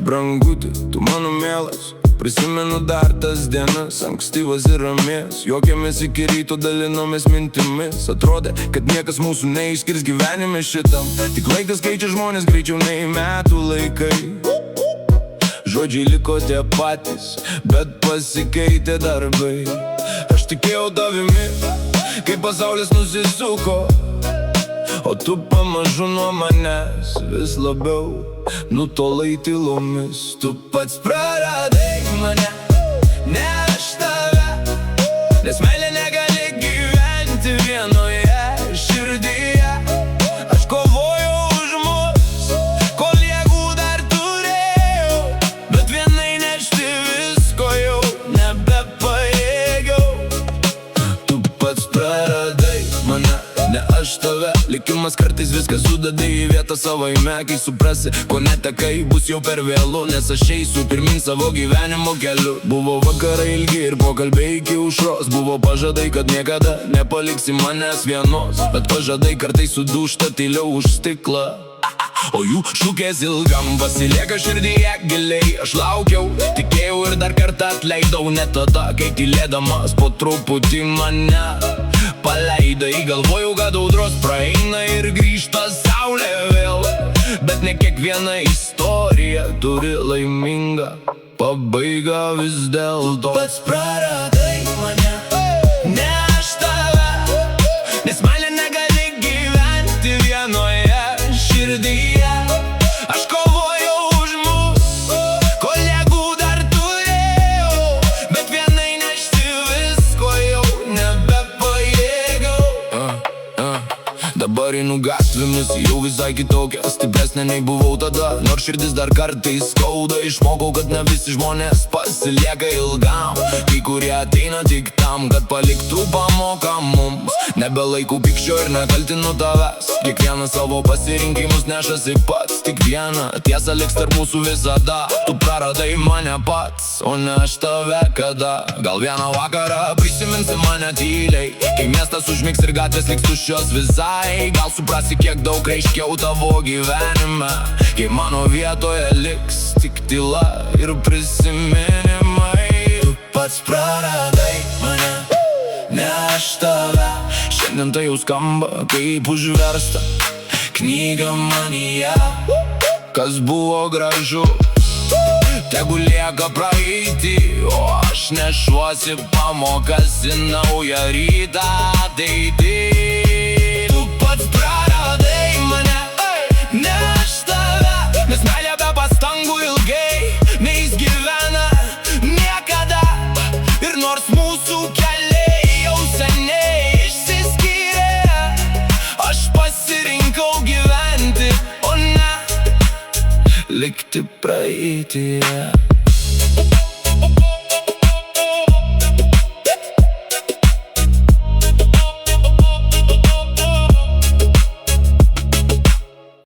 Branguti, tu mano mielas, prisimenu dar tas dienas, ankstyvas ir ramies. Juokėmės iki ryto, dalinomės mintimis. Atrodė, kad niekas mūsų neišskirs gyvenime šitam. Tik laikas keičia žmonės greičiau nei metų laikai. Žodžiai liko tie patys, bet pasikeitė darbai. Aš tikėjau tavimi, kai pasaulis nusisuko, o tu pamažu nuo manęs vis labiau nutolai tylomis. Tu pats praradai mane, ne aš tave, nes meilė negali gyventi vienoje širdyje. Aš kovojau už mus, kol jėgų dar turėjau, bet vienai nešti visko jau nebepajėgiau. Tu pats praradai mane, ne aš tave. Likimas kartais viską sudeda į vietą savaime. Kai suprasi, ko netekai, bus jau per vėlu, nes aš eisiu pirmin savo gyvenimo keliu. Buvo vakarai ilgi ir pokalbiai iki aušros. Buvo pažadai, kad niekada nepaliksi manęs vienos, bet pažadai kartais sudūžta tyliau už stiklą. O jų šukės ilgam pasilieka širdyje giliai. Aš laukiau, tikėjau ir dar kartą atleidau. Net tada, kai tylėdamas po truputį mane paleidai. Galvojau, kad audros praeina ir grįžta saulė vėl, bet ne kiekviena istorija turi laimingą pabaigą vis dėlto. Pats praradai mane, ne aš tave, nes meilė negali gyventi vienoje širdyje. Aš kovojau už mus, kol jėgų dar turėjau, bet vienai nešti visko jau nebepajėgiau. Dabar einu gatvėmis jau visai kitokia, stipresnė nei buvau tada. Nors širdis dar kartais skauda, išmokau, kad ne visi žmonės pasilieka ilgam. Kai kurie ateina tik tam, kad paliktų pamoką mums. Nebelaikau pykčio ir nekaltinu tavęs, kiekvienas savo pasirinkimus nešasi pats. Tik viena tiesa liks tarp mūsų visada, tu praradai mane pats, o ne aš tave kada. Gal vieną vakarą prisiminsi mane tyliai, kai miestas užmigs ir gatvės liks tuščios visai. Gal suprasi, kiek daug reiškiau tavo gyvenime, kai mano vietoje liks tik tyla ir prisiminimai. Tu pats praradai mane, ne aš tave. Šiandien tai jau skamba kaip užversta knyga manyje. Kas buvo gražu, tegu lieka praeitį, o aš nešuosi pamokas į naują rytą ateitį. Tu pats praradai mane, ne aš tave, nes meilė be pastangų ilgai neišgyvena niekada. Ir nors mūsų keliai jau seniai išsiskyrė, aš pasirinkau gyventi, o ne likti praeityje.